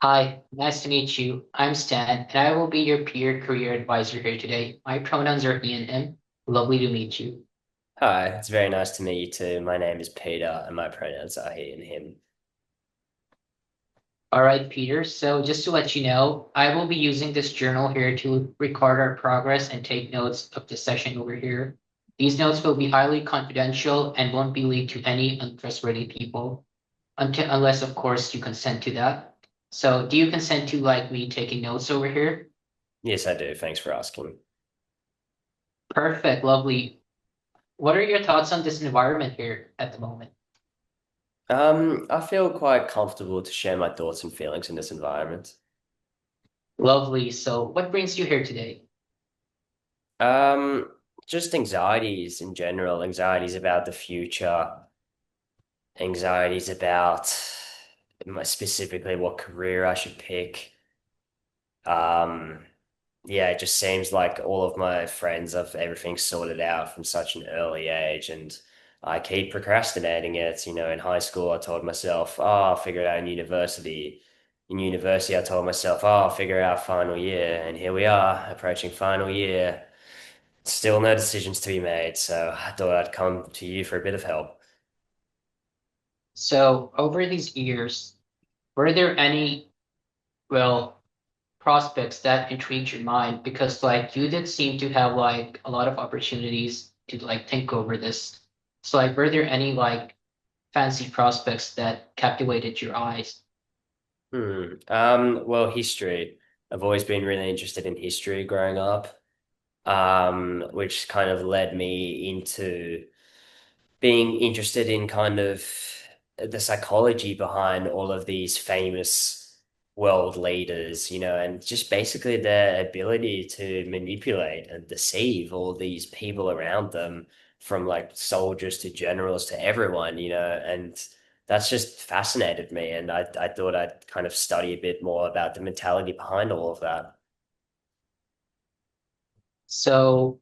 Hi, nice to meet you. I'm Stan, and I will be your peer career advisor here today. My pronouns are he and him. Lovely to meet you. Hi, it's very nice to meet you too. My name is Peter, and my pronouns are he and him. All right, Peter. So just to let you know, I will be using this journal here to record our progress and take notes of the session over here. These notes will be highly confidential and won't be leaked to any untrustworthy people unless, of course, you consent to that. So do you consent to like me taking notes over here? Yes, I do. Thanks for asking. Perfect, lovely. What are your thoughts on this environment here at the moment? I feel quite comfortable to share my thoughts and feelings in this environment. Lovely. So, what brings you here today? Um, just anxieties in general, anxieties about the future, anxieties about specifically what career I should pick. Um, yeah, it just seems like all of my friends have everything sorted out from such an early age, and I keep procrastinating it. In high school, I told myself, "Oh, I'll figure it out in university." In university, I told myself, "Oh, I'll figure it out final year," and here we are, approaching final year. Still no decisions to be made, so I thought I'd come to you for a bit of help. So, over these years, were there any, well, prospects that intrigued your mind? Because, like, you did seem to have, like, a lot of opportunities to, like, think over this. So, like, were there any, like, fancy prospects that captivated your eyes? Well, history. I've always been really interested in history growing up. Which kind of led me into being interested in kind of the psychology behind all of these famous world leaders, and just basically their ability to manipulate and deceive all these people around them, from like soldiers to generals to everyone, and that's just fascinated me. And I thought I'd kind of study a bit more about the mentality behind all of that. So,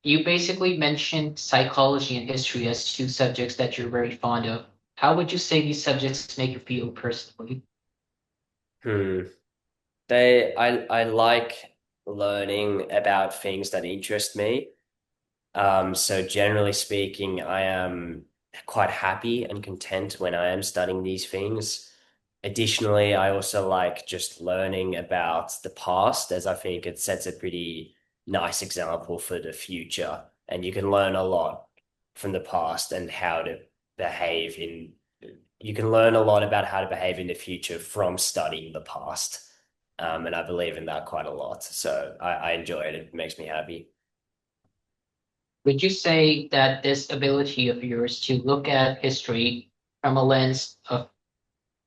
you basically mentioned psychology and history as two subjects that you're very fond of. How would you say these subjects make you feel personally? Hmm. I like learning about things that interest me. So generally speaking, I am quite happy and content when I am studying these things. Additionally, I also like just learning about the past, as I think it sets a pretty nice example for the future. And you can learn a lot from the past and how to behave in, you can learn a lot about how to behave in the future from studying the past. And I believe in that quite a lot. So I enjoy it. It makes me happy. Would you say that this ability of yours to look at history from a lens of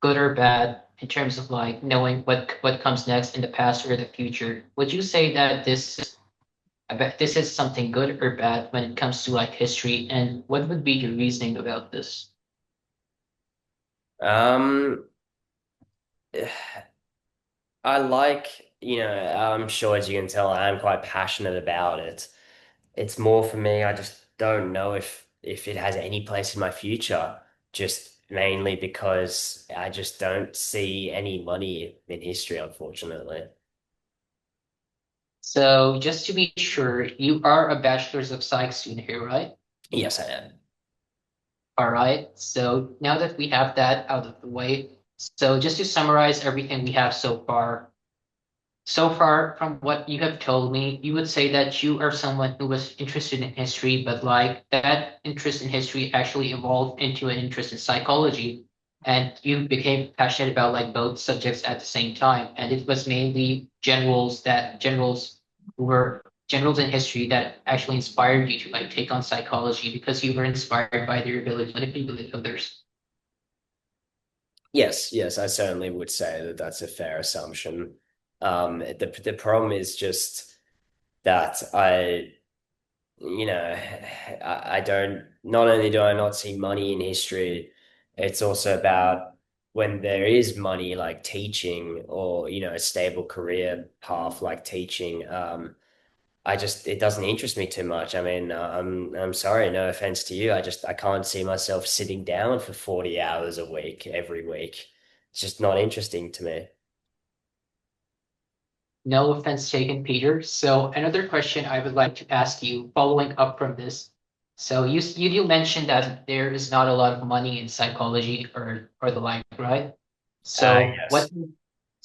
good or bad in terms of like knowing what comes next in the past or the future, would you say that I bet this is something good or bad when it comes to like history, and what would be your reasoning about this? Um, I like, I'm sure as you can tell, I am quite passionate about it. It's more for me, I just don't know if it has any place in my future, just mainly because I just don't see any money in history, unfortunately. So just to be sure, you are a bachelor's of psych student here, right? Yes, I am. All right. So now that we have that out of the way, so just to summarize everything we have so far. So far, from what you have told me, you would say that you are someone who was interested in history, but like that interest in history actually evolved into an interest in psychology, and you became passionate about like both subjects at the same time. And it was mainly generals who were generals in history that actually inspired you to like take on psychology because you were inspired by their ability to manipulate others. Yes, yes, I certainly would say that that's a fair assumption. The problem is just that I don't, not only do I not see money in history, it's also about when there is money like teaching or, a stable career path like teaching. It doesn't interest me too much. I mean, I'm sorry, no offense to you. I can't see myself sitting down for 40 hours a week every week. It's just not interesting to me. No offense taken, Peter. So another question I would like to ask you, following up from this. So you mentioned that there is not a lot of money in psychology or the like, right? So Yes.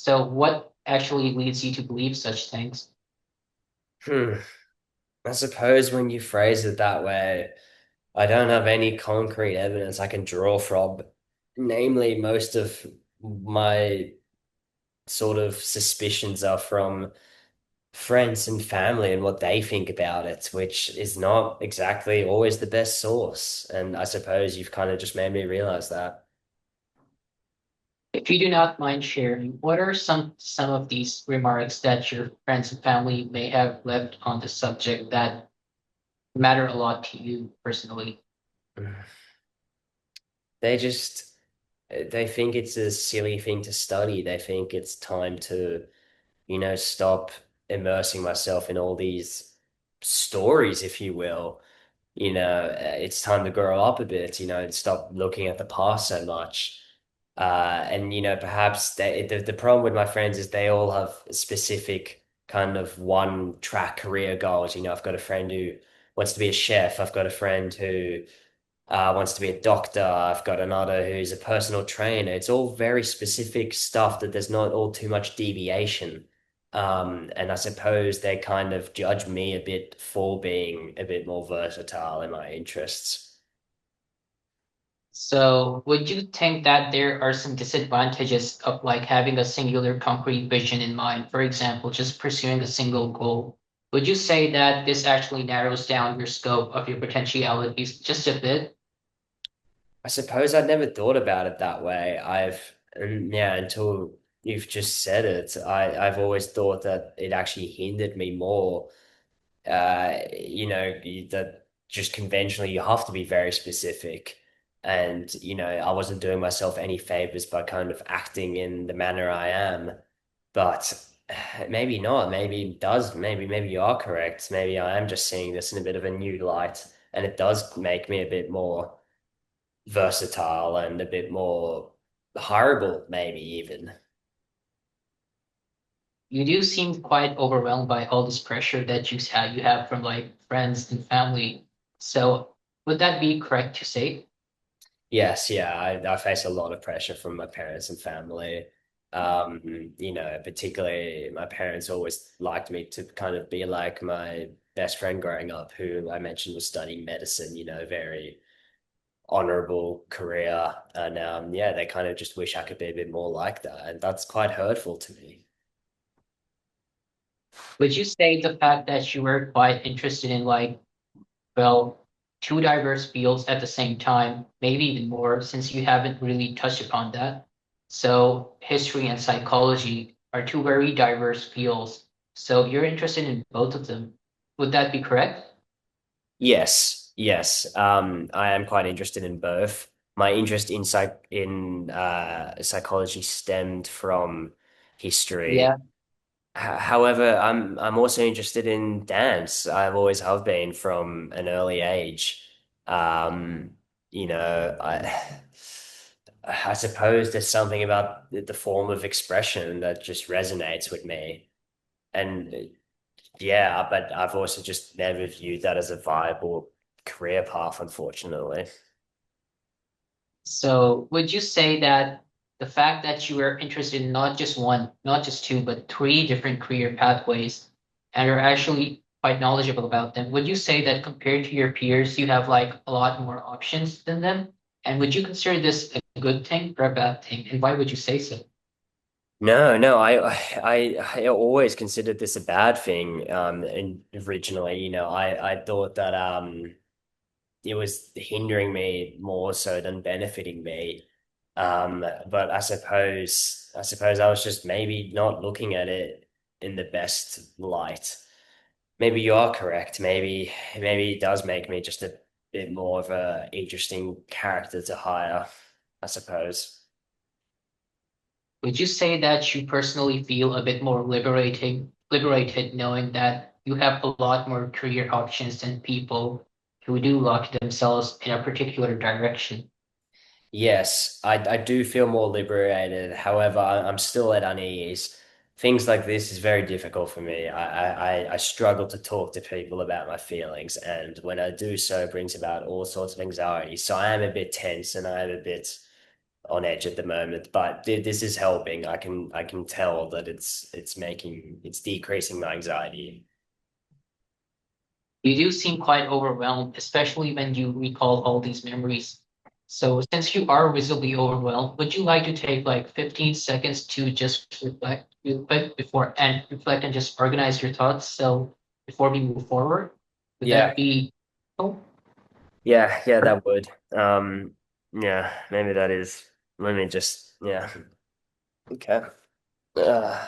what actually leads you to believe such things? Hmm. I suppose when you phrase it that way, I don't have any concrete evidence I can draw from. Namely, most of my sort of suspicions are from friends and family and what they think about it, which is not exactly always the best source. And I suppose you've kind of just made me realize that. If you do not mind sharing, what are some of these remarks that your friends and family may have left on the subject that matter a lot to you personally? They just they think it's a silly thing to study. They think it's time to, stop immersing myself in all these stories, if you will. It's time to grow up a bit, and stop looking at the past so much. And perhaps the problem with my friends is they all have specific kind of one track career goals. I've got a friend who wants to be a chef. I've got a friend who wants to be a doctor. I've got another who's a personal trainer. It's all very specific stuff that there's not all too much deviation. And I suppose they kind of judge me a bit for being a bit more versatile in my interests. So, would you think that there are some disadvantages of like having a singular concrete vision in mind? For example, just pursuing a single goal. Would you say that this actually narrows down your scope of your potentialities just a bit? I suppose I'd never thought about it that way. And yeah, until you've just said it, I've always thought that it actually hindered me more. That just conventionally you have to be very specific. And, I wasn't doing myself any favors by kind of acting in the manner I am. But maybe not. Maybe it does. Maybe you are correct. Maybe I am just seeing this in a bit of a new light. And it does make me a bit more versatile and a bit more horrible, maybe even. You do seem quite overwhelmed by all this pressure that you have from like friends and family. So, would that be correct to say? Yes, yeah, I face a lot of pressure from my parents and family. Particularly my parents always liked me to kind of be like my best friend growing up, who I mentioned was studying medicine, very honorable career. And yeah, they kind of just wish I could be a bit more like that. And that's quite hurtful to me. Would you say the fact that you were quite interested in like well, two diverse fields at the same time, maybe even more, since you haven't really touched upon that. So, history and psychology are two very diverse fields. So, you're interested in both of them. Would that be correct? Yes, yes. I am quite interested in both. My interest in psychology stemmed from Yeah. history. However, I'm also interested in dance. I've always have been from an early age. Um, I suppose there's something about the form of expression that just resonates with me. And yeah, but I've also just never viewed that as a viable career path, unfortunately. So, would you say that the fact that you are interested in not just one, not just two, but three different career pathways, and are actually quite knowledgeable about them, would you say that compared to your peers, you have like a lot more options than them? And would you consider this a good thing or a bad thing? And why would you say so? No, no, I always considered this a bad thing. And originally, I thought that it was hindering me more so than benefiting me. But I suppose I was just maybe not looking at it in the best light. Maybe you are correct. Maybe it does make me just a bit more of a interesting character to hire, I suppose. Would you say that you personally feel a bit more liberated knowing that you have a lot more career options than people who do lock themselves in a particular direction? Yes, I do feel more liberated. However, I'm still at unease. Things like this is very difficult for me. I struggle to talk to people about my feelings, and when I do so, it brings about all sorts of anxiety. So I am a bit tense and I am a bit on edge at the moment, but this is helping. I can tell that it's decreasing my anxiety. You do seem quite overwhelmed, especially when you recall all these memories. So, since you are visibly overwhelmed, would you like to take like 15 seconds to just reflect and just organize your thoughts? So, before we move forward, would Yeah, that be? Oh, yeah, that would. Yeah, maybe that is. Let me just, yeah. Okay. Uh,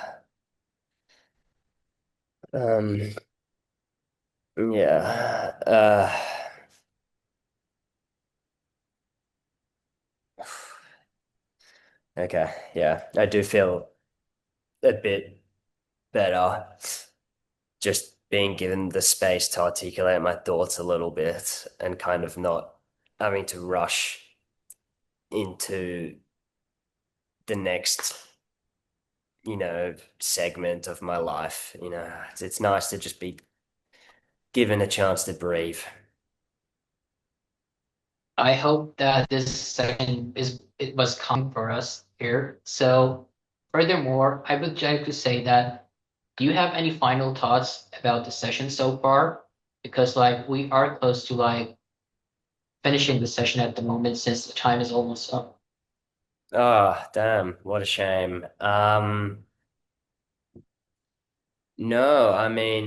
um, yeah. Okay. Yeah, I do feel a bit better just being given the space to articulate my thoughts a little bit and kind of not having to rush into the next, segment of my life. It's nice to just be given a chance to breathe. I hope that this section it was calm for us here. So, furthermore, I would like to say that do you have any final thoughts about the session so far? Because like we are close to like finishing the session at the moment since the time is almost up. Oh, damn, what a shame. No, I mean,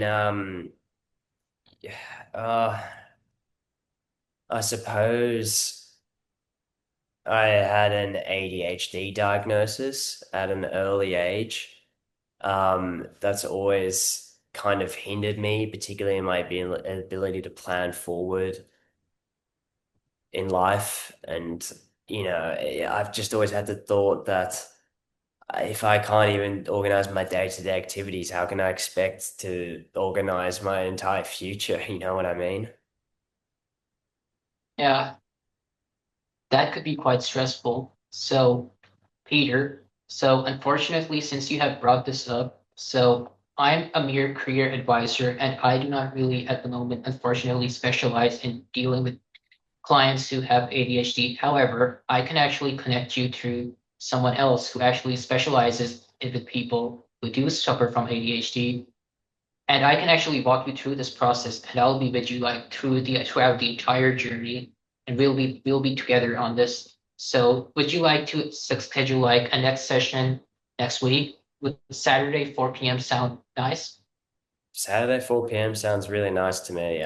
yeah, I suppose I had an ADHD diagnosis at an early age. That's always kind of hindered me, particularly in my ability to plan forward in life. And, I've just always had the thought that if I can't even organize my day-to-day activities, how can I expect to organize my entire future? You know what I mean? Yeah, that could be quite stressful. So, Peter, so unfortunately, since you have brought this up, so I'm a mere career advisor and I do not really at the moment, unfortunately, specialize in dealing with clients who have ADHD. However, I can actually connect you to someone else who actually specializes in with people who do suffer from ADHD. And I can actually walk you through this process and I'll be with you like throughout the entire journey and we'll be together on this. So would you like to schedule like a next session next week? Would Saturday 4 p.m. sound nice? Saturday 4 p.m. sounds really nice to me.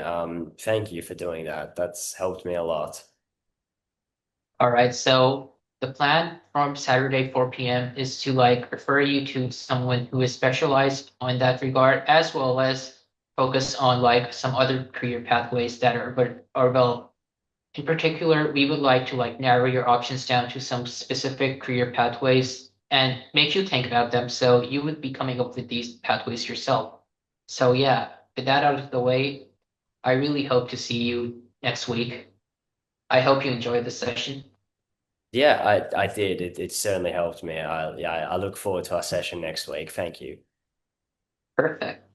Thank you for doing that. That's helped me a lot. All right, so the plan from Saturday 4 p.m. is to like refer you to someone who is specialized on that regard, as well as focus on like some other career pathways that are well. In particular, we would like to like narrow your options down to some specific career pathways and make you think about them. So you would be coming up with these pathways yourself. So yeah, with that out of the way, I really hope to see you next week. I hope you enjoyed the session. Yeah, I did. It certainly helped me. Yeah, I look forward to our session next week. Thank you. Perfect.